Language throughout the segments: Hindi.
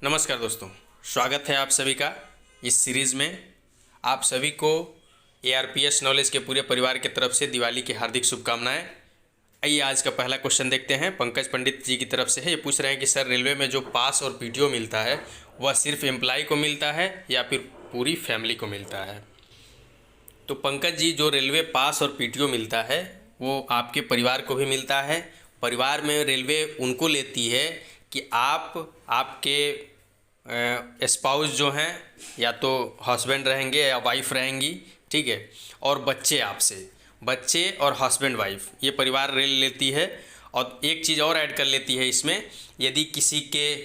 नमस्कार दोस्तों, स्वागत है आप सभी का इस सीरीज़ में। आप सभी को ARPS नॉलेज के पूरे परिवार की तरफ से दिवाली की हार्दिक शुभकामनाएं। आइए आज का पहला क्वेश्चन देखते हैं। पंकज पंडित जी की तरफ से है। ये पूछ रहे हैं कि सर, रेलवे में जो पास और PTO मिलता है वह सिर्फ एम्प्लॉय को मिलता है या फिर पूरी फैमिली को मिलता है? तो पंकज जी, जो रेलवे पास और PTO मिलता है वो आपके परिवार को भी मिलता है। परिवार में रेलवे उनको लेती है कि आपके स्पाउस जो हैं, या तो हस्बैंड रहेंगे या वाइफ रहेंगी, ठीक है, और बच्चे आपसे, बच्चे और हस्बैंड वाइफ, ये परिवार रेल लेती है। और एक चीज़ और ऐड कर लेती है इसमें, यदि किसी के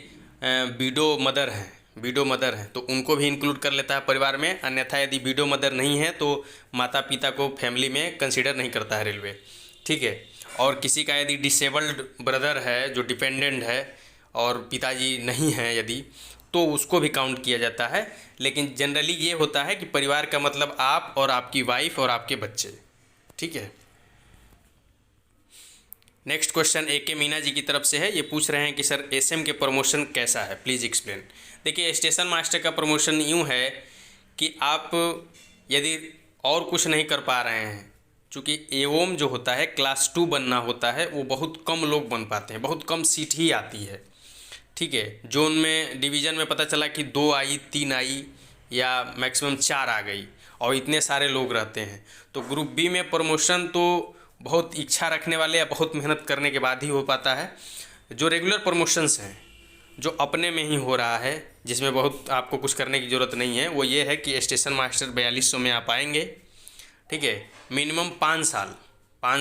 विडो मदर हैं तो उनको भी इंक्लूड कर लेता है परिवार में। अन्यथा यदि विडो मदर नहीं है तो माता पिता को फैमिली में कंसीडर नहीं करता है रेलवे, ठीक है। और किसी का यदि डिसेबल्ड ब्रदर है जो डिपेंडेंट है और पिताजी नहीं हैं यदि, तो उसको भी काउंट किया जाता है। लेकिन जनरली ये होता है कि परिवार का मतलब आप और आपकी वाइफ और आपके बच्चे, ठीक है। Next question AK Meena ji की तरफ से है। ये पूछ रहे हैं कि सर, SM के प्रमोशन कैसा है, प्लीज़ एक्सप्लेन। देखिए, स्टेशन मास्टर का प्रमोशन यूँ है कि आप यदि और कुछ नहीं कर पा रहे हैं, चूँकि एवं जो होता है क्लास 2 बनना होता है, वो बहुत कम लोग बन पाते हैं, बहुत कम सीट ही आती है, ठीक है। जोन में, डिवीज़न में पता चला कि 2 आई, 3 आई, या मैक्सिमम 4 आ गई, और इतने सारे लोग रहते हैं, तो ग्रुप B में प्रमोशन तो बहुत इच्छा रखने वाले या बहुत मेहनत करने के बाद ही हो पाता है। जो रेगुलर प्रमोशंस हैं, जो अपने में ही हो रहा है, जिसमें बहुत आपको कुछ करने की ज़रूरत नहीं है, वो ये है कि स्टेशन मास्टर 4200 में आप आएंगे, ठीक है। मिनिमम 5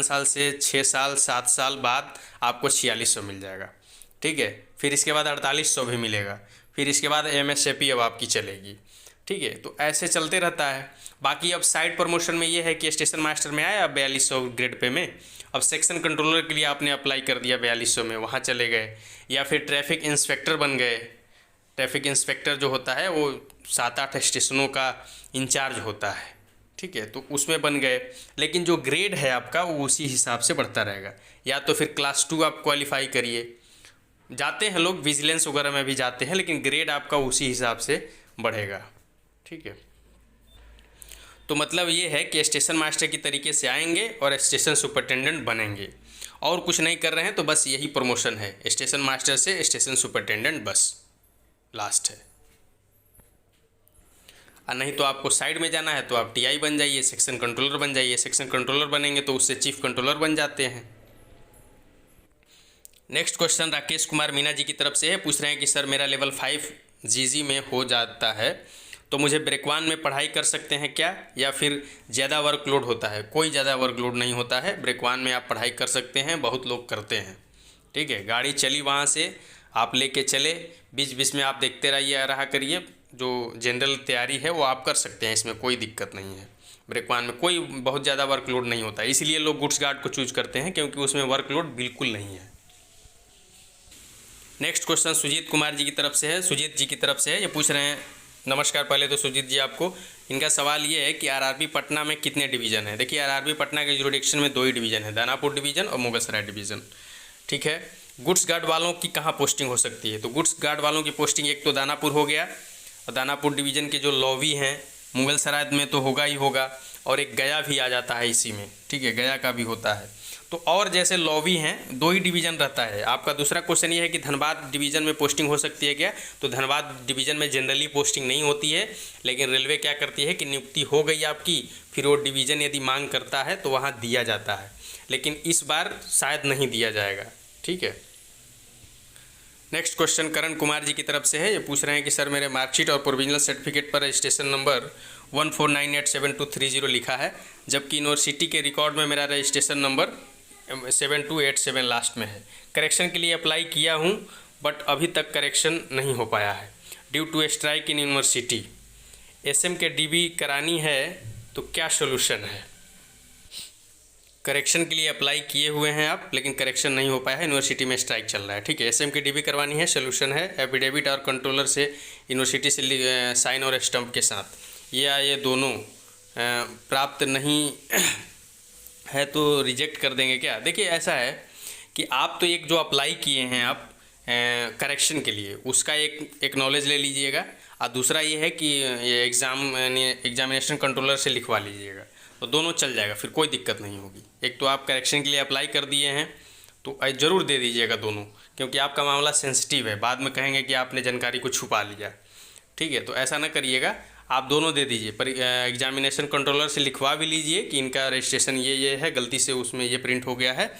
साल से 6 साल 7 साल बाद आपको 4600 मिल जाएगा, ठीक है। फिर इसके बाद 4800 भी मिलेगा। फिर इसके बाद MSAP अब आपकी चलेगी, ठीक है। तो ऐसे चलते रहता है। बाकी अब साइड प्रमोशन में ये है कि स्टेशन मास्टर में आया 4200 ग्रेड पे में, अब सेक्शन कंट्रोलर के लिए आपने अप्लाई कर दिया 4200 में, वहाँ चले गए। या फिर ट्रैफिक इंस्पेक्टर बन गए। ट्रैफिक इंस्पेक्टर जो होता है वो 7-8 स्टेशनों का इंचार्ज होता है, ठीक है, तो उसमें बन गए। लेकिन जो ग्रेड है आपका वो उसी हिसाब से बढ़ता रहेगा। या तो फिर क्लास 2 आप क्वालिफाई करिए, जाते हैं लोग विजिलेंस वगैरह में भी जाते हैं, लेकिन ग्रेड आपका उसी हिसाब से बढ़ेगा, ठीक है। तो मतलब ये है कि स्टेशन मास्टर की तरीके से आएंगे और स्टेशन सुपरिटेंडेंट बनेंगे, और कुछ नहीं कर रहे हैं, तो बस यही प्रमोशन है, स्टेशन मास्टर से स्टेशन सुपरिटेंडेंट, बस लास्ट है। और नहीं तो आपको साइड में जाना है तो आप TI बन जाइए, सेक्शन कंट्रोलर बन जाइए। सेक्शन कंट्रोलर बनेंगे तो उससे चीफ कंट्रोलर बन जाते हैं। नेक्स्ट क्वेश्चन राकेश कुमार मीना जी की तरफ से है। पूछ रहे हैं कि सर, मेरा लेवल 5 GG में हो जाता है तो मुझे ब्रेक 1 में पढ़ाई कर सकते हैं क्या, या फिर ज़्यादा वर्कलोड होता है? कोई ज़्यादा वर्कलोड नहीं होता है, ब्रेक 1 में आप पढ़ाई कर सकते हैं, बहुत लोग करते हैं, ठीक है। गाड़ी चली वहाँ से आप लेके चले, बीच बीच में आप देखते रहा करिए। जो जनरल तैयारी है वो आप कर सकते हैं, इसमें कोई दिक्कत नहीं है। ब्रेक 1 में कोई बहुत ज़्यादा वर्कलोड नहीं होता है, इसीलिए लोग गुड्स गार्ड को चूज करते हैं, क्योंकि उसमें वर्कलोड बिल्कुल नहीं है। नेक्स्ट क्वेश्चन सुजीत कुमार जी की तरफ से है। सुजीत जी की तरफ से है। ये पूछ रहे हैं, नमस्कार पहले तो सुजीत जी आपको। इनका सवाल ये है कि RRB पटना में कितने डिवीज़न है। देखिए, RRB पटना के जुरिडिक्शन में 2 ही डिवीज़न है, दानापुर डिवीज़न और मुगलसराय डिवीज़न, ठीक है। गुड्स गार्ड वालों की कहाँ पोस्टिंग हो सकती है? तो गुड्स गार्ड वालों की पोस्टिंग एक तो दानापुर हो गया, और दानापुर डिवीज़न के जो लॉवी हैं, मुगलसराय में तो होगा ही होगा, और एक गया भी आ जाता है इसी में, ठीक है, गया का भी होता है। तो और जैसे लॉवी हैं, 2 ही डिवीज़न रहता है। आपका दूसरा क्वेश्चन ये है कि धनबाद डिवीज़न में पोस्टिंग हो सकती है क्या? तो धनबाद डिवीज़न में जनरली पोस्टिंग नहीं होती है, लेकिन रेलवे क्या करती है कि नियुक्ति हो गई आपकी, फिर वो डिवीज़न यदि मांग करता है तो वहाँ दिया जाता है, लेकिन इस बार शायद नहीं दिया जाएगा, ठीक है। नेक्स्ट क्वेश्चन करण कुमार जी की तरफ से है। ये पूछ रहे हैं कि सर, मेरे मार्कशीट और प्रोविजनल सर्टिफिकेट पर रजिस्ट्रेशन नंबर 14987230 लिखा है, जबकि यूनिवर्सिटी के रिकॉर्ड में मेरा रजिस्ट्रेशन नंबर 7287 लास्ट में है। करेक्शन के लिए अप्लाई किया हूँ, बट अभी तक करेक्शन नहीं हो पाया है due to strike in university. SM के DB करानी है तो क्या सोल्यूशन है? करेक्शन के लिए अप्लाई किए हुए हैं आप, लेकिन करेक्शन नहीं हो पाया है, यूनिवर्सिटी में स्ट्राइक चल रहा है, ठीक है। SM की DB करवानी है, सोल्यूशन है एफिडेविट और कंट्रोलर से यूनिवर्सिटी से साइन और स्टम्प के साथ, ये दोनों प्राप्त नहीं है तो रिजेक्ट कर देंगे क्या? देखिए, ऐसा है कि आप तो एक जो अप्लाई किए हैं आप करेक्शन के लिए, उसका एक नॉलेज ले लीजिएगा। और दूसरा ये है कि ये एग्जामिनेशन कंट्रोलर से लिखवा लीजिएगा, तो दोनों चल जाएगा, फिर कोई दिक्कत नहीं होगी। एक तो आप करेक्शन के लिए अप्लाई कर दिए हैं तो ज़रूर दे दीजिएगा दोनों, क्योंकि आपका मामला सेंसिटिव है, बाद में कहेंगे कि आपने जानकारी को छुपा लिया। ठीक है, तो ऐसा ना करिएगा, आप दोनों दे दीजिए। पर एग्जामिनेशन कंट्रोलर से लिखवा भी लीजिए कि इनका रजिस्ट्रेशन ये है, गलती से उसमें ये प्रिंट हो गया है,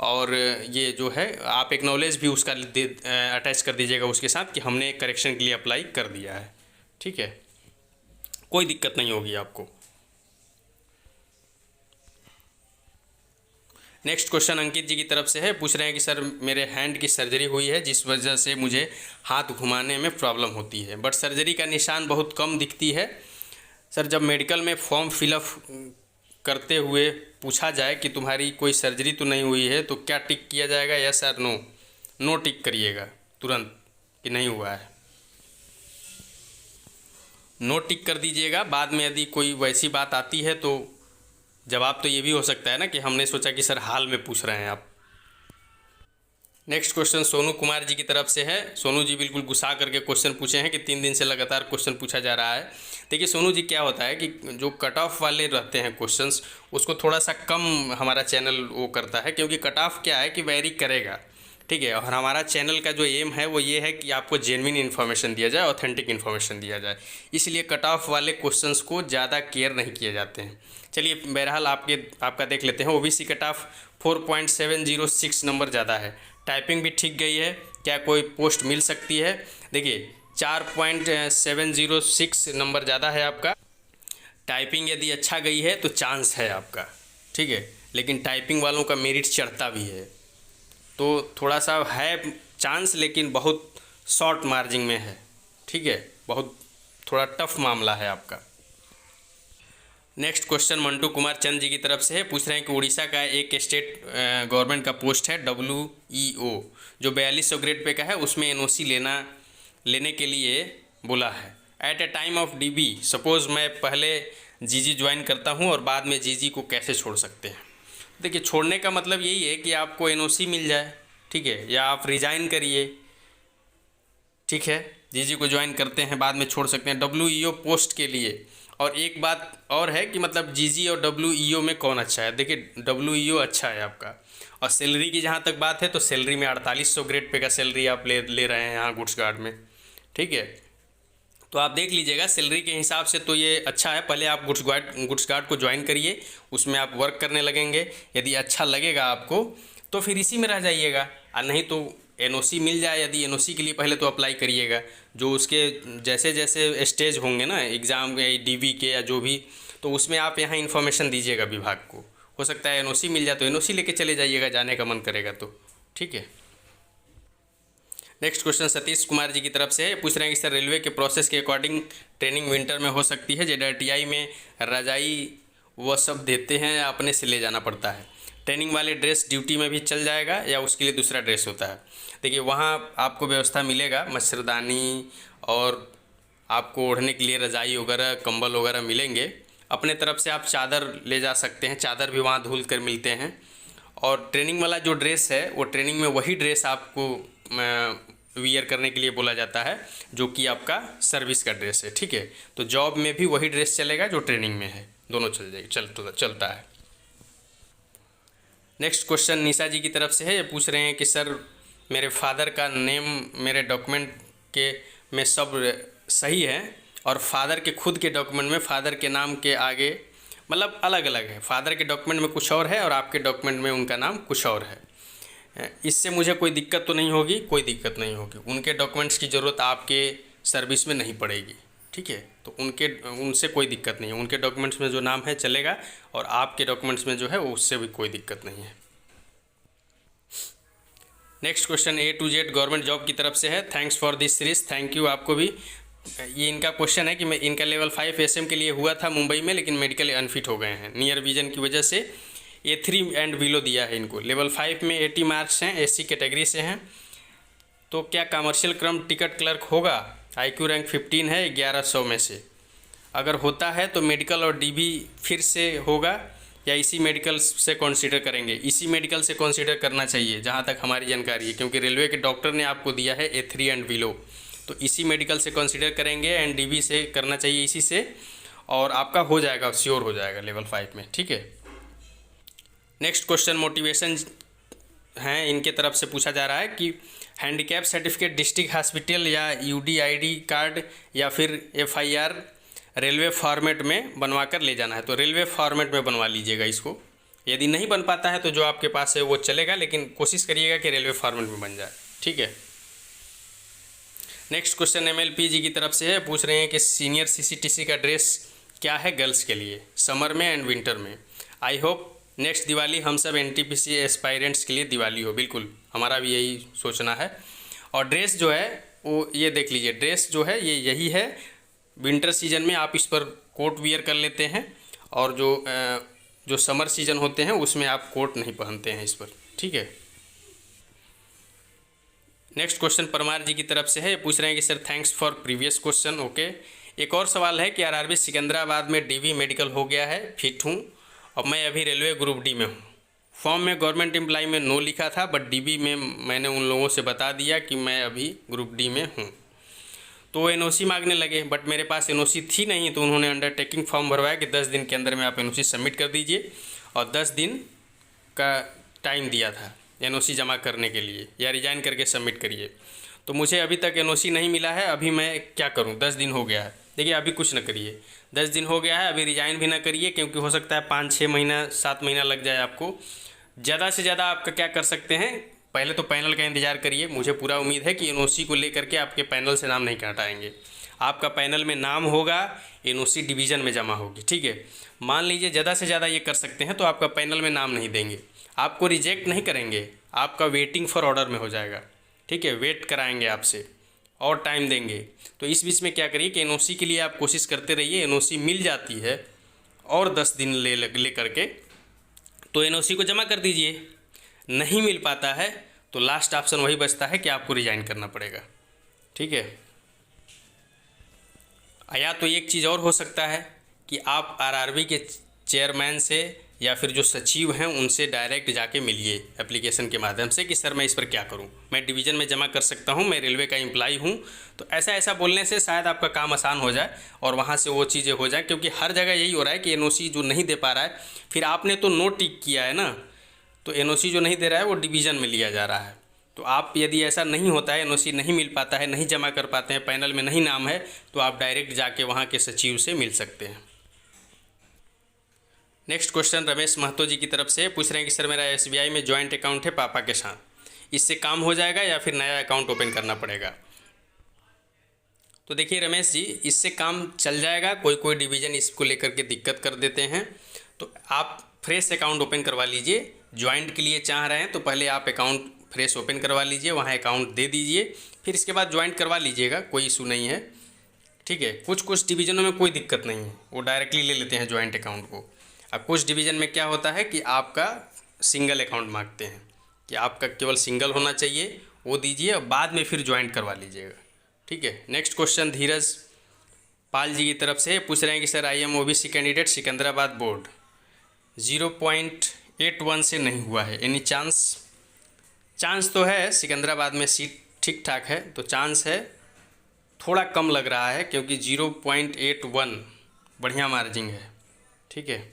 और ये जो है आप एक्नॉलेज भी उसका अटैच कर दीजिएगा उसके साथ कि हमने करेक्शन के लिए अप्लाई कर दिया है। ठीक है, कोई दिक्कत नहीं होगी आपको। नेक्स्ट क्वेश्चन अंकित जी की तरफ से है, पूछ रहे हैं कि सर मेरे हैंड की सर्जरी हुई है जिस वजह से मुझे हाथ घुमाने में प्रॉब्लम होती है, बट सर्जरी का निशान बहुत कम दिखती है। सर जब मेडिकल में फॉर्म फिलअप करते हुए पूछा जाए कि तुम्हारी कोई सर्जरी तो नहीं हुई है तो क्या टिक किया जाएगा, यस सर नो? नो टिक करिएगा तुरंत कि नहीं हुआ है, नो टिक कर दीजिएगा। बाद में यदि कोई वैसी बात आती है तो जवाब तो ये भी हो सकता है ना कि हमने सोचा कि सर हाल में पूछ रहे हैं आप। नेक्स्ट क्वेश्चन सोनू कुमार जी की तरफ से है। सोनू जी बिल्कुल गुस्सा करके क्वेश्चन पूछे हैं कि 3 दिन से लगातार क्वेश्चन पूछा जा रहा है। देखिए सोनू जी, क्या होता है कि जो कट ऑफ वाले रहते हैं क्वेश्चंस, उसको थोड़ा सा कम हमारा चैनल वो करता है, क्योंकि कट ऑफ क्या है कि वेरी करेगा। ठीक है, और हमारा चैनल का जो एम है वो ये है कि आपको जेन्युइन इन्फॉर्मेशन दिया जाए, ऑथेंटिक इन्फॉर्मेशन दिया जाए, इसलिए कट ऑफ वाले क्वेश्चंस को ज़्यादा केयर नहीं किए जाते हैं। चलिए बहरहाल आपका देख लेते हैं। ओबीसी कट ऑफ 4.706 नंबर ज़्यादा है, टाइपिंग भी ठीक गई है, क्या कोई पोस्ट मिल सकती है? देखिए 4.706 नंबर ज़्यादा है आपका, टाइपिंग यदि अच्छा गई है तो चांस है आपका। ठीक है, लेकिन टाइपिंग वालों का मेरिट चढ़ता भी है, तो थोड़ा सा है चांस, लेकिन बहुत शॉर्ट मार्जिन में है। ठीक है, बहुत थोड़ा टफ मामला है आपका। नेक्स्ट क्वेश्चन मंटू कुमार चंद जी की तरफ से है, पूछ रहे हैं कि उड़ीसा का एक स्टेट गवर्नमेंट का पोस्ट है WEO जो 4200 ग्रेड पे का है, उसमें NOC लेने के लिए बोला है। At a time of DB suppose मैं पहले GG ज्वाइन करता हूं और बाद में GG को कैसे छोड़ सकते हैं? देखिए छोड़ने का मतलब यही है कि आपको NOC मिल जाए, ठीक है, या आप रिज़ाइन करिए। ठीक है, GG को ज्वाइन करते हैं, बाद में छोड़ सकते हैं WEO पोस्ट के लिए। और एक बात और है कि मतलब GG और WEO में कौन अच्छा है? देखिए WEO अच्छा है आपका। और सैलरी की जहाँ तक बात है तो सैलरी में 4800 ग्रेड पे का सैलरी आप ले रहे हैं यहाँ गुड्स गार्ड में। ठीक है, तो आप देख लीजिएगा सैलरी के हिसाब से तो ये अच्छा है। पहले आप गुड्स गार्ड को ज्वाइन करिए, उसमें आप वर्क करने लगेंगे, यदि अच्छा लगेगा आपको तो फिर इसी में रह जाइएगा, और नहीं तो NOC मिल जाए। यदि NOC के लिए पहले तो अप्लाई करिएगा, जो उसके जैसे जैसे स्टेज होंगे ना एग्ज़ाम के DB के या जो भी, तो उसमें आप यहाँ इन्फॉर्मेशन दीजिएगा विभाग को। हो सकता है NOC मिल जाए तो NOC लेके चले जाइएगा, जाने का मन करेगा तो। ठीक है, नेक्स्ट क्वेश्चन सतीश कुमार जी की तरफ से है, पूछ रहे हैं कि सर रेलवे के प्रोसेस के अकॉर्डिंग ट्रेनिंग विंटर में हो सकती है, JDRTI में रजाई वो सब देते हैं या अपने से ले जाना पड़ता है? ट्रेनिंग वाले ड्रेस ड्यूटी में भी चल जाएगा या उसके लिए दूसरा ड्रेस होता है? देखिए वहाँ आपको व्यवस्था मिलेगा, मच्छरदानी और आपको ओढ़ने के लिए रजाई वगैरह कंबल वगैरह मिलेंगे। अपने तरफ से आप चादर ले जा सकते हैं, चादर भी वहाँ धुल कर मिलते हैं। और ट्रेनिंग वाला जो ड्रेस है वो ट्रेनिंग में वही ड्रेस आपको वियर करने के लिए बोला जाता है जो कि आपका सर्विस का ड्रेस है। ठीक है, तो जॉब में भी वही ड्रेस चलेगा जो ट्रेनिंग में है, दोनों चलता है। नेक्स्ट क्वेश्चन निशा जी की तरफ से है, ये पूछ रहे हैं कि सर मेरे फादर का नेम मेरे डॉक्यूमेंट के में सब सही है और फादर के खुद के डॉक्यूमेंट में फादर के नाम के आगे मतलब अलग अलग है, फादर के डॉक्यूमेंट में कुछ और है और आपके डॉक्यूमेंट में उनका नाम कुछ और है। इससे मुझे कोई दिक्कत तो नहीं होगी? कोई दिक्कत नहीं होगी, उनके डॉक्यूमेंट्स की ज़रूरत आपके सर्विस में नहीं पड़ेगी। ठीक है, तो उनसे कोई दिक्कत नहीं है, उनके डॉक्यूमेंट्स में जो नाम है चलेगा और आपके डॉक्यूमेंट्स में जो है वो उससे भी कोई दिक्कत नहीं है। Next question A to Z government job की तरफ से है, thanks for this series, thank you आपको भी। ये इनका क्वेश्चन है कि मैं इनका लेवल 5 SM के लिए हुआ था मुंबई में, लेकिन मेडिकली अनफिट हो गए हैं नियर विजन की वजह से। A3 एंड बिलो दिया है इनको। लेवल 5 में 80 मार्क्स हैं, SC कैटेगरी से हैं, तो क्या कमर्शियल क्रम टिकट क्लर्क होगा? IQ रैंक 15 है 1100 में से। अगर होता है तो मेडिकल और DB फिर से होगा या इसी मेडिकल से कंसीडर करेंगे? इसी मेडिकल से कंसीडर करना चाहिए जहाँ तक हमारी जानकारी है, क्योंकि रेलवे के डॉक्टर ने आपको दिया है A3 एंड बिलो, तो इसी मेडिकल से कंसीडर करेंगे एंड DB से करना चाहिए इसी से, और आपका हो जाएगा, श्योर हो जाएगा लेवल 5 में। ठीक है। नेक्स्ट क्वेश्चन मोटिवेशन हैं, इनके तरफ से पूछा जा रहा है कि हैंडीकैप सर्टिफिकेट डिस्ट्रिक्ट हॉस्पिटल या UDID कार्ड या फिर FIR रेलवे फॉर्मेट में बनवा कर ले जाना है। तो रेलवे फॉर्मेट में बनवा लीजिएगा इसको। यदि नहीं बन पाता है तो जो आपके पास है वो चलेगा, लेकिन कोशिश करिएगा कि रेलवे फॉर्मेट में बन जाए। ठीक है। नेक्स्ट क्वेश्चन MLPG की तरफ से है, पूछ रहे हैं कि सीनियर CCTC का ड्रेस क्या है गर्ल्स के लिए समर में एंड विंटर में। आई होप नेक्स्ट दिवाली हम सब NTPC एस्पायरेंट्स के लिए दिवाली हो। बिल्कुल, हमारा भी यही सोचना है। और ड्रेस जो है वो ये देख लीजिए, ड्रेस जो है ये यही है। विंटर सीजन में आप इस पर कोट वियर कर लेते हैं, और जो समर सीजन होते हैं उसमें आप कोट नहीं पहनते हैं इस पर। ठीक है। नेक्स्ट क्वेश्चन परमार जी की तरफ से है, पूछ रहे हैं कि sir thanks for previous question. Okay. एक और सवाल है कि RRB सिकंदराबाद में DB मेडिकल हो गया है, फिट हूँ और मैं अभी रेलवे ग्रुप D में हूँ। फॉर्म में गवर्नमेंट एम्प्लॉय में नो लिखा था, बट DB में मैंने उन लोगों से बता दिया कि मैं अभी ग्रुप D में हूँ। तो वो NOC मांगने लगे, बट मेरे पास NOC थी नहीं, तो उन्होंने अंडरटेकिंग फॉर्म भरवाया कि 10 दिन के अंदर में आप NOC सबमिट कर दीजिए, और 10 दिन का टाइम दिया था NOC जमा करने के लिए, या रिजाइन करके सबमिट करिए। तो मुझे अभी तक NOC नहीं मिला है। अभी मैं क्या करूं? 10 दिन हो गया है। देखिए, अभी कुछ ना करिए, 10 दिन हो गया है, अभी रिजाइन भी ना करिए, क्योंकि हो सकता है 5-6 महीना 7 महीना लग जाए आपको। ज़्यादा से ज़्यादा आपका क्या कर सकते हैं, पहले तो पैनल का इंतज़ार करिए। मुझे पूरा उम्मीद है कि NOC को लेकर के आपके पैनल से नाम नहीं हटाएंगे। आपका पैनल में नाम होगा, NOC डिवीज़न में जमा होगी। ठीक है। मान लीजिए ज़्यादा से ज़्यादा ये कर सकते हैं, तो आपका पैनल में नाम नहीं देंगे, आपको रिजेक्ट नहीं करेंगे, आपका वेटिंग फॉर ऑर्डर में हो जाएगा। ठीक है। वेट कराएंगे आपसे और टाइम देंगे। तो इस बीच में क्या करिए कि NOC के लिए आप कोशिश करते रहिए। NOC मिल जाती है और 10 दिन ले करके तो NOC को जमा कर दीजिए। नहीं मिल पाता है तो लास्ट ऑप्शन वही बचता है कि आपको रिजाइन करना पड़ेगा। ठीक है। या तो एक चीज़ और हो सकता है कि आप RRB के चेयरमैन से या फिर जो सचिव हैं उनसे डायरेक्ट जाके मिलिए एप्लीकेशन के माध्यम से कि सर मैं इस पर क्या करूं, मैं डिवीज़न में जमा कर सकता हूं, मैं रेलवे का एम्प्लॉय हूं। तो ऐसा बोलने से शायद आपका काम आसान हो जाए और वहां से वो चीज़ें हो जाए, क्योंकि हर जगह यही हो रहा है कि NOC जो नहीं दे पा रहा है, फिर आपने तो नो टिक किया है ना, तो NOC जो नहीं दे रहा है वो डिवीज़न में लिया जा रहा है। तो आप यदि ऐसा नहीं होता है, NOC नहीं मिल पाता है, नहीं जमा कर पाते हैं, पैनल में नहीं नाम है, तो आप डायरेक्ट जाके वहाँ के सचिव से मिल सकते हैं। नेक्स्ट क्वेश्चन रमेश महतो जी की तरफ से पूछ रहे हैं कि सर मेरा SBI में जॉइंट अकाउंट है पापा के साथ, इससे काम हो जाएगा या फिर नया अकाउंट ओपन करना पड़ेगा? तो देखिए रमेश जी, इससे काम चल जाएगा। कोई डिवीज़न इसको लेकर के दिक्कत कर देते हैं, तो आप फ्रेश अकाउंट ओपन करवा लीजिए। ज्वाइंट के लिए चाह रहे हैं तो पहले आप अकाउंट फ्रेश ओपन करवा लीजिए, वहाँ अकाउंट दे दीजिए, फिर इसके बाद ज्वाइंट करवा लीजिएगा, कोई इशू नहीं है। ठीक है। कुछ डिवीज़नों में कोई दिक्कत नहीं है, वो डायरेक्टली ले लेते हैं ज्वाइंट अकाउंट को। अब कुछ डिवीज़न में क्या होता है कि आपका सिंगल अकाउंट मांगते हैं कि आपका केवल सिंगल होना चाहिए, वो दीजिए और बाद में फिर ज्वाइंट करवा लीजिएगा। ठीक है। नेक्स्ट क्वेश्चन धीरज पाल जी की तरफ से पूछ रहे हैं कि sir IM OBC candidate Secunderabad board 0.81 से नहीं हुआ है, एनी चांस तो है, सिकंदराबाद में सीट ठीक ठाक है, तो चांस है, थोड़ा कम लग रहा है क्योंकि 0.81 बढ़िया मार्जिन है। ठीक है।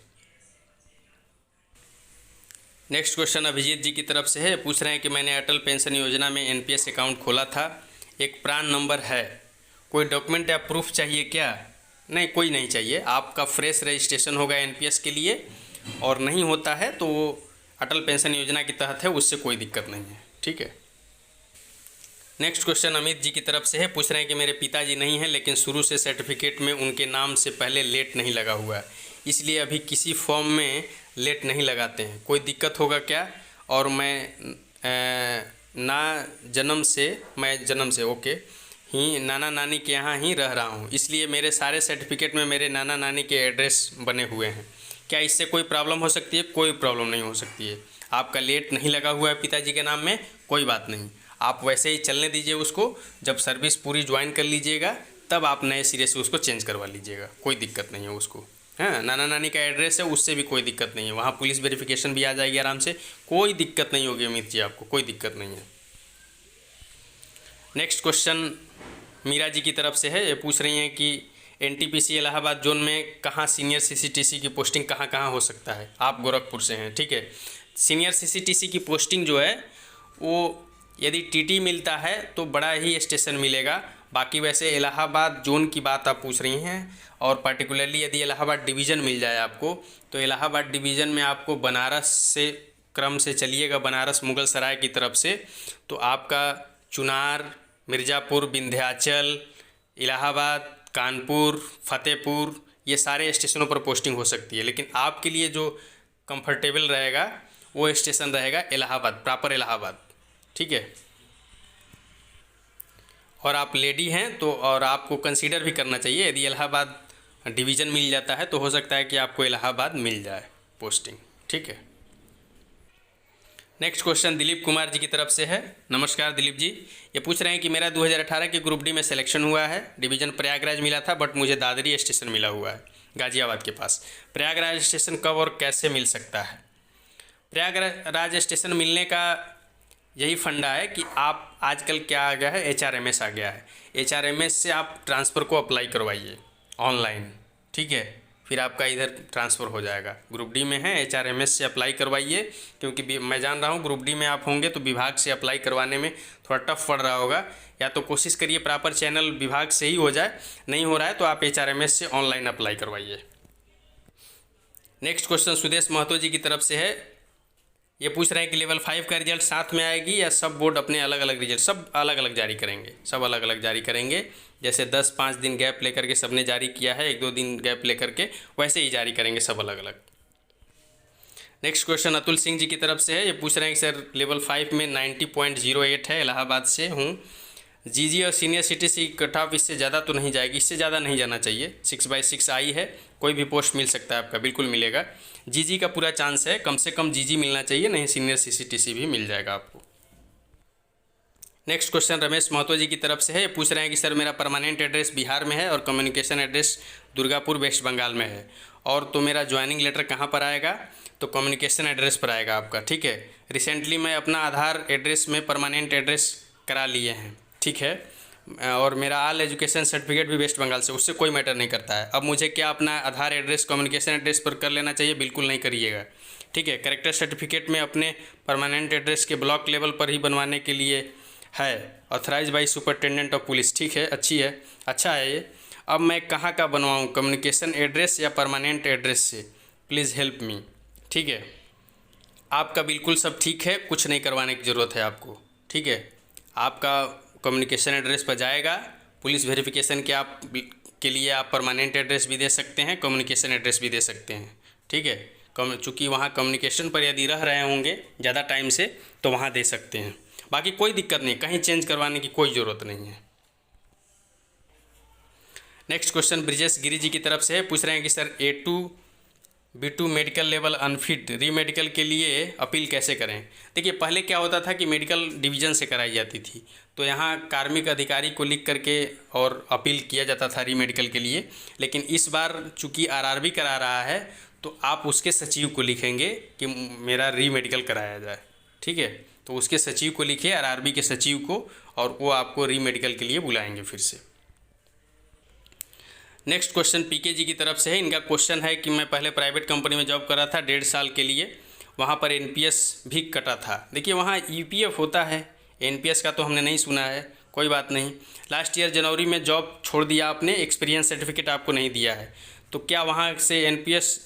नेक्स्ट क्वेश्चन अभिजीत जी की तरफ से है, पूछ रहे हैं कि मैंने अटल पेंशन योजना में NPS अकाउंट खोला था, एक प्रान नंबर है, कोई डॉक्यूमेंट या प्रूफ चाहिए क्या? नहीं, कोई नहीं चाहिए। आपका फ्रेश रजिस्ट्रेशन होगा NPS के लिए, और नहीं होता है तो वो अटल पेंशन योजना के तहत है, उससे कोई दिक्कत नहीं है। ठीक है। नेक्स्ट क्वेश्चन अमित जी की तरफ से है, पूछ रहे हैं कि मेरे पिताजी नहीं हैं लेकिन शुरू से सर्टिफिकेट में उनके नाम से पहले लेट नहीं लगा हुआ है, इसलिए अभी किसी फॉर्म में लेट नहीं लगाते हैं, कोई दिक्कत होगा क्या? और मैं जन्म से ओके ही नाना नानी के यहाँ ही रह रहा हूँ, इसलिए मेरे सारे सर्टिफिकेट में मेरे नाना नानी के एड्रेस बने हुए हैं, क्या इससे कोई प्रॉब्लम हो सकती है? कोई प्रॉब्लम नहीं हो सकती है। आपका लेट नहीं लगा हुआ है पिताजी के नाम में, कोई बात नहीं, आप वैसे ही चलने दीजिए उसको। जब सर्विस पूरी ज्वाइन कर लीजिएगा तब आप नए सिरे से उसको चेंज करवा लीजिएगा, कोई दिक्कत नहीं है उसको। हाँ, नाना नानी का एड्रेस है, उससे भी कोई दिक्कत नहीं है, वहाँ पुलिस वेरिफिकेशन भी आ जाएगी आराम से, कोई दिक्कत नहीं होगी अमित जी, आपको कोई दिक्कत नहीं है। नेक्स्ट क्वेश्चन मीरा जी की तरफ से है, ये पूछ रही हैं कि एनटीपीसी इलाहाबाद जोन में कहाँ सीनियर सीसीटीसी की पोस्टिंग कहाँ कहाँ हो सकता है। आप गोरखपुर से हैं, ठीक है। सीनियर सीसीटीसी की पोस्टिंग जो है वो यदि टीटी मिलता है तो बड़ा ही स्टेशन मिलेगा। बाकी वैसे इलाहाबाद जोन की बात आप पूछ रही हैं, और पर्टिकुलरली यदि इलाहाबाद डिवीज़न मिल जाए आपको, तो इलाहाबाद डिवीज़न में आपको बनारस से क्रम से चलिएगा, बनारस मुगल सराय की तरफ से, तो आपका चुनार, मिर्ज़ापुर, विंध्याचल, इलाहाबाद, कानपुर, फतेहपुर, ये सारे स्टेशनों पर पोस्टिंग हो सकती है। लेकिन आपके लिए जो कंफर्टेबल रहेगा वो स्टेशन रहेगा इलाहाबाद, प्रॉपर इलाहाबाद, ठीक है। और आप लेडी हैं तो और आपको कंसीडर भी करना चाहिए, यदि इलाहाबाद डिवीज़न मिल जाता है तो हो सकता है कि आपको इलाहाबाद मिल जाए पोस्टिंग, ठीक है। नेक्स्ट क्वेश्चन दिलीप कुमार जी की तरफ से है। नमस्कार दिलीप जी, ये पूछ रहे हैं कि मेरा 2018 के ग्रुप डी में सिलेक्शन हुआ है, डिवीज़न प्रयागराज मिला था, बट मुझे दादरी स्टेशन मिला हुआ है गाज़ियाबाद के पास। प्रयागराज स्टेशन कब और कैसे मिल सकता है? प्रयागराज स्टेशन मिलने का यही फंडा है कि आप आजकल क्या आ गया है, एचआरएमएस आ गया है, एचआरएमएस से आप ट्रांसफ़र को अप्लाई करवाइए ऑनलाइन, ठीक है, फिर आपका इधर ट्रांसफ़र हो जाएगा। ग्रुप डी में है, एचआरएमएस से अप्लाई करवाइए, क्योंकि मैं जान रहा हूँ ग्रुप डी में आप होंगे तो विभाग से अप्लाई करवाने में थोड़ा टफ पड़ रहा होगा, या तो कोशिश करिए प्रॉपर चैनल विभाग से ही हो जाए, नहीं हो रहा है तो आप एचआरएमएस से ऑनलाइन अप्लाई करवाइए। नेक्स्ट क्वेश्चन सुदेश महतो जी की तरफ से है, ये पूछ रहे हैं कि लेवल 5 का रिजल्ट साथ में आएगी या सब बोर्ड अपने अलग अलग रिजल्ट, सब अलग अलग जारी करेंगे, सब अलग अलग जारी करेंगे। जैसे 10-5 दिन गैप लेकर के सबने जारी किया है, 1-2 दिन गैप लेकर के, वैसे ही जारी करेंगे सब अलग अलग। नेक्स्ट क्वेश्चन अतुल सिंह जी की तरफ से है, ये पूछ रहे हैं कि सर लेवल 5 में 90.08 है, इलाहाबाद से हूँ, जीजी और सीनियर सीटीसी कट ऑफ इससे ज़्यादा तो नहीं जाएगी, इससे ज़्यादा नहीं जाना चाहिए, 6/6 आई है, कोई भी पोस्ट मिल सकता है आपका, बिल्कुल मिलेगा। जीजी का पूरा चांस है, कम से कम जीजी मिलना चाहिए, नहीं सीनियर सीसीटीसी भी मिल जाएगा आपको। नेक्स्ट क्वेश्चन रमेश महतो जी की तरफ से है, ये पूछ रहे हैं कि सर मेरा परमानेंट एड्रेस बिहार में है और communication address Durgapur West Bengal में है, और तो मेरा ज्वाइनिंग लेटर कहाँ पर आएगा? तो कम्युनिकेशन एड्रेस पर आएगा आपका, ठीक है। रिसेंटली मैं अपना आधार एड्रेस में परमानेंट एड्रेस करा लिए हैं, ठीक है, और मेरा ऑल एजुकेशन सर्टिफिकेट भी वेस्ट बंगाल से, उससे कोई मैटर नहीं करता है। अब मुझे क्या अपना आधार एड्रेस कम्युनिकेशन एड्रेस पर कर लेना चाहिए? बिल्कुल नहीं करिएगा, ठीक है। कैरेक्टर सर्टिफिकेट में अपने परमानेंट एड्रेस के ब्लॉक लेवल पर ही बनवाने के लिए है, authorise by superintendent of police, ठीक है, अच्छी है, अच्छा है ये। अब मैं कहाँ का बनवाऊँ, कम्युनिकेशन एड्रेस या परमानेंट एड्रेस से? प्लीज़ हेल्प मी, ठीक है। आपका बिल्कुल सब ठीक है, कुछ नहीं करवाने की ज़रूरत है आपको, ठीक है। आपका कम्युनिकेशन एड्रेस पर जाएगा, पुलिस वेरिफिकेशन के लिए आप परमानेंट एड्रेस भी दे सकते हैं, कम्युनिकेशन एड्रेस भी दे सकते हैं, ठीक है। चूँकि वहाँ कम्युनिकेशन पर यदि रह रहे होंगे ज़्यादा टाइम से तो वहाँ दे सकते हैं, बाकी कोई दिक्कत नहीं, कहीं चेंज करवाने की कोई ज़रूरत नहीं है। नेक्स्ट क्वेश्चन ब्रिजेश गिरी जी की तरफ से है, पूछ रहे हैं कि sir A2 B2 medical level unfit री मेडिकल के लिए अपील कैसे करें? देखिए पहले क्या होता था कि मेडिकल डिवीज़न से कराई जाती थी, तो यहाँ कार्मिक अधिकारी को लिख करके और अपील किया जाता था री मेडिकल के लिए, लेकिन इस बार चूँकि RRB करा रहा है तो आप उसके सचिव को लिखेंगे कि मेरा री मेडिकल कराया जाए, ठीक है। तो उसके सचिव को लिखिए, RRB के सचिव को, और वो आपको री मेडिकल के लिए बुलाएंगे फिर से। नेक्स्ट क्वेश्चन पीके जी की तरफ से है, इनका क्वेश्चन है कि मैं पहले प्राइवेट कंपनी में जॉब कर रहा था 1.5 साल के लिए, वहाँ पर NPS भी कटा था। देखिए वहाँ EPF होता है, NPS का तो हमने नहीं सुना है, कोई बात नहीं। लास्ट ईयर जनवरी में जॉब छोड़ दिया आपने, एक्सपीरियंस सर्टिफिकेट आपको नहीं दिया है, तो क्या वहाँ से NPS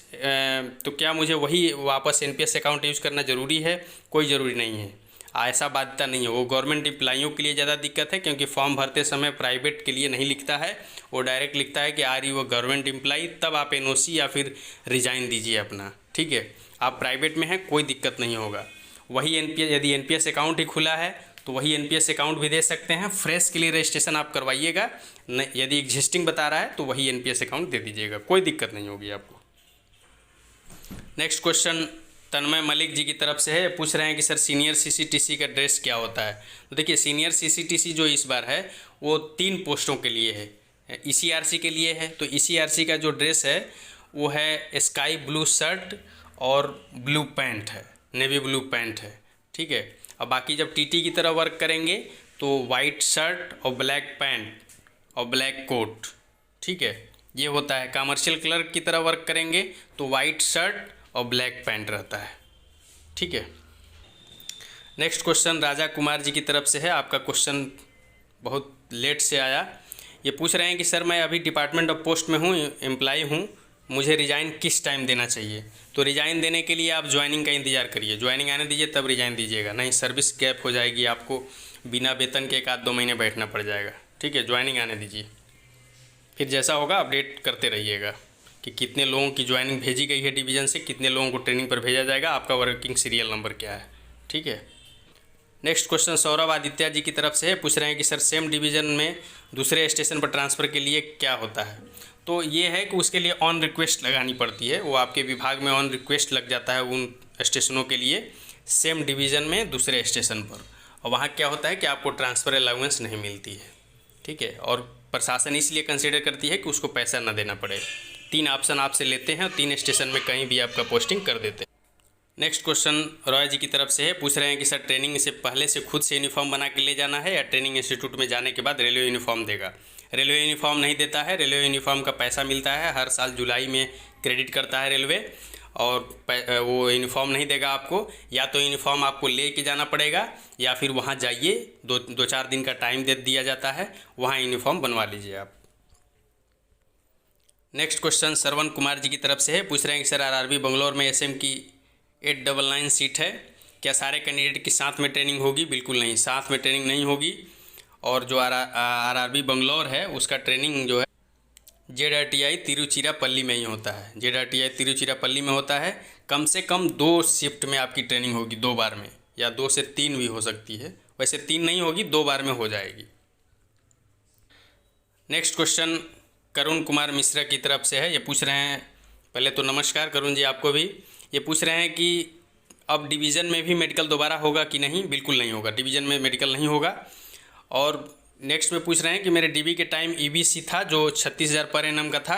तो क्या मुझे वही वापस NPS अकाउंट यूज़ करना ज़रूरी है? कोई ज़रूरी नहीं है, ऐसा बाध्यता नहीं है। वो गवर्नमेंट एम्प्लॉइयों के लिए ज़्यादा दिक्कत है, क्योंकि फॉर्म भरते समय प्राइवेट के लिए नहीं लिखता है, वो डायरेक्ट लिखता है कि आर यू गवर्नमेंट एम्प्लॉई, तब आप NOC या फिर रिजाइन दीजिए अपना, ठीक है। आप प्राइवेट में हैं, कोई दिक्कत नहीं होगा। वही NPS, यदि NPS अकाउंट ही खुला है तो वही NPS अकाउंट भी दे सकते हैं। फ्रेश के लिए रजिस्ट्रेशन आप करवाइएगा, यदि एग्जिस्टिंग बता रहा है तो वही NPS अकाउंट दे दीजिएगा, कोई दिक्कत नहीं होगी आपको। नेक्स्ट क्वेश्चन तन्मय मलिक जी की तरफ से है, पूछ रहे हैं कि सर सीनियर CCTC का ड्रेस क्या होता है? तो देखिए सीनियर CCTC जो इस बार है वो 3 पोस्टों के लिए है, ECRC के लिए है। तो ECRC का जो ड्रेस है वो है स्काई ब्लू शर्ट और ब्लू पैंट है, नेवी ब्लू पैंट है, ठीक है। अब बाकी जब टीटी की तरह वर्क करेंगे तो वाइट शर्ट और ब्लैक पैंट और ब्लैक कोट, ठीक है, ये होता है। कमर्शियल क्लर्क की तरह वर्क करेंगे तो वाइट शर्ट और ब्लैक पैंट रहता है, ठीक है। नेक्स्ट क्वेश्चन राजा कुमार जी की तरफ से है। आपका क्वेश्चन बहुत लेट से आया। ये पूछ रहे हैं कि सर मैं अभी डिपार्टमेंट ऑफ पोस्ट में हूँ, एम्प्लॉय हूँ, मुझे रिज़ाइन किस टाइम देना चाहिए। तो रिज़ाइन देने के लिए आप ज्वाइनिंग का इंतज़ार करिए, ज्वाइनिंग आने दीजिए तब रिज़ाइन दीजिएगा, नहीं सर्विस गैप हो जाएगी, आपको बिना वेतन के 1-2 महीने बैठना पड़ जाएगा, ठीक है। ज्वाइनिंग आने दीजिए, फिर जैसा होगा अपडेट करते रहिएगा कि कितने लोगों की ज्वाइनिंग भेजी गई है डिवीज़न से, कितने लोगों को ट्रेनिंग पर भेजा जाएगा, आपका वर्किंग सीरियल नंबर क्या है, ठीक है। नेक्स्ट क्वेश्चन सौरभ आदित्य जी की तरफ से है। पूछ रहे हैं कि सर सेम डिवीज़न में दूसरे स्टेशन पर ट्रांसफ़र के लिए क्या होता है। तो ये है कि उसके लिए ऑन रिक्वेस्ट लगानी पड़ती है, वो आपके विभाग में ऑन रिक्वेस्ट लग जाता है उन स्टेशनों के लिए सेम डिवीज़न में दूसरे स्टेशन पर, और वहाँ क्या होता है कि आपको ट्रांसफ़र अलाउंस नहीं मिलती है, ठीक है। और प्रशासन इसलिए कंसिडर करती है कि उसको पैसा ना देना पड़े। 3 ऑप्शन आपसे लेते हैं और 3 स्टेशन में कहीं भी आपका पोस्टिंग कर देते हैं। नेक्स्ट क्वेश्चन रॉय जी की तरफ से है। पूछ रहे हैं कि सर ट्रेनिंग से पहले से खुद से यूनिफॉर्म बना के ले जाना है या ट्रेनिंग इंस्टीट्यूट में जाने के बाद रेलवे यूनिफॉर्म देगा। रेलवे यूनिफॉर्म नहीं देता है, रेलवे यूनिफॉर्म का पैसा मिलता है, हर साल जुलाई में क्रेडिट करता है रेलवे, और वो यूनिफॉर्म नहीं देगा आपको। या तो यूनिफॉर्म आपको ले के जाना पड़ेगा या फिर वहाँ जाइए, 2-4 दिन का टाइम दे दिया जाता है, वहाँ यूनिफॉर्म बनवा लीजिए आप। नेक्स्ट क्वेश्चन श्रवण कुमार जी की तरफ से है। पूछ रहे हैं कि सर आरआरबी बंगलौर में एसएम की 899 सीट है, क्या सारे कैंडिडेट की साथ में ट्रेनिंग होगी। बिल्कुल नहीं, साथ में ट्रेनिंग नहीं होगी। और जो आरआरबी बंगलौर है उसका ट्रेनिंग जो है जेडआरटीआई तिरुचिरापल्ली में ही होता है, जेडआरटीआई तिरुचिरापल्ली में होता है। कम से कम 2 शिफ्ट में आपकी ट्रेनिंग होगी, 2 बार में, या 2 से 3 भी हो सकती है, वैसे 3 नहीं होगी, 2 बार में हो जाएगी। नेक्स्ट क्वेश्चन करुण कुमार मिश्रा की तरफ से है। ये पूछ रहे हैं, पहले तो नमस्कार करुण जी आपको भी। ये पूछ रहे हैं कि अब डिवीज़न में भी मेडिकल दोबारा होगा कि नहीं। बिल्कुल नहीं होगा, डिवीज़न में मेडिकल नहीं होगा। और नेक्स्ट में पूछ रहे हैं कि मेरे डीबी के टाइम ईबीसी था जो 36,000 पर एनम का था,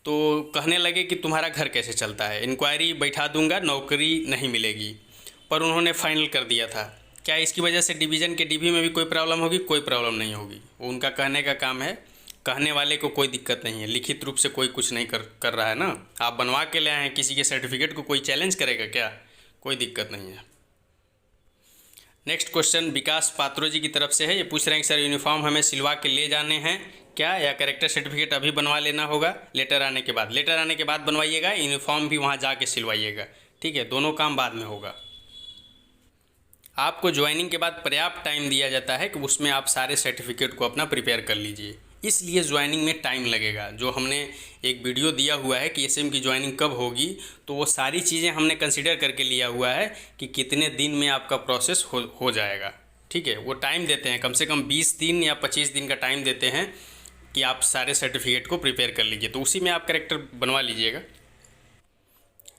तो कहने लगे कि तुम्हारा घर कैसे चलता है, इंक्वायरी बैठा दूंगा, नौकरी नहीं मिलेगी, पर उन्होंने फाइनल कर दिया था। क्या इसकी वजह से डिवीज़न के डीबी में भी कोई प्रॉब्लम होगी। कोई प्रॉब्लम नहीं होगी, वो उनका कहने का काम है, कहने वाले को कोई दिक्कत नहीं है। लिखित रूप से कोई कुछ नहीं कर रहा है ना, आप बनवा के ले आए हैं, किसी के सर्टिफिकेट को कोई चैलेंज करेगा क्या। कोई दिक्कत नहीं है। नेक्स्ट क्वेश्चन विकास पात्रो जी की तरफ से है। ये पूछ रहे हैं कि सर यूनिफॉर्म हमें सिलवा के ले जाने हैं क्या, या कैरेक्टर सर्टिफिकेट अभी बनवा लेना होगा लेटर आने के बाद। लेटर आने के बाद बनवाइएगा, यूनिफॉर्म भी वहाँ जाके सिलवाइएगा, ठीक है, दोनों काम बाद में होगा। आपको ज्वाइनिंग के बाद पर्याप्त टाइम दिया जाता है कि उसमें आप सारे सर्टिफिकेट को अपना प्रिपेयर कर लीजिए, इसलिए ज्वाइनिंग में टाइम लगेगा। जो हमने एक वीडियो दिया हुआ है कि एसएम की ज्वाइनिंग कब होगी, तो वो सारी चीज़ें हमने कंसिडर करके लिया हुआ है कि कितने दिन में आपका प्रोसेस हो जाएगा, ठीक है। वो टाइम देते हैं, कम से कम 20 दिन या 25 दिन का टाइम देते हैं कि आप सारे सर्टिफिकेट को प्रिपेयर कर लीजिए, तो उसी में आप कैरेक्टर बनवा लीजिएगा।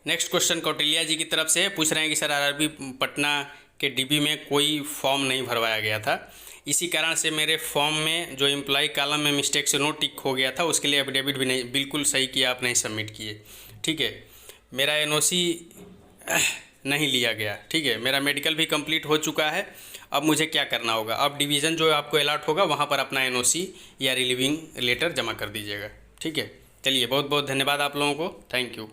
नेक्स्ट क्वेश्चन कौटिल्या जी की तरफ से पूछ रहे हैं कि सर आरआरबी पटना के डीबी में कोई फॉर्म नहीं भरवाया गया था, इसी कारण से मेरे फॉर्म में जो एम्प्लॉय कॉलम में मिस्टेक से नो टिक हो गया था, उसके लिए एफिडेविट भी नहीं, बिल्कुल सही किया आप, नहीं सबमिट किए, ठीक है। मेरा एनओसी नहीं लिया गया, ठीक है। मेरा मेडिकल भी कंप्लीट हो चुका है। अब मुझे क्या करना होगा, अब डिवीज़न जो आपको अलॉट होगा वहाँ पर अपना एनओसी या रिलीविंग लेटर जमा कर दीजिएगा, ठीक है। चलिए, बहुत बहुत धन्यवाद आप लोगों को, थैंक यू।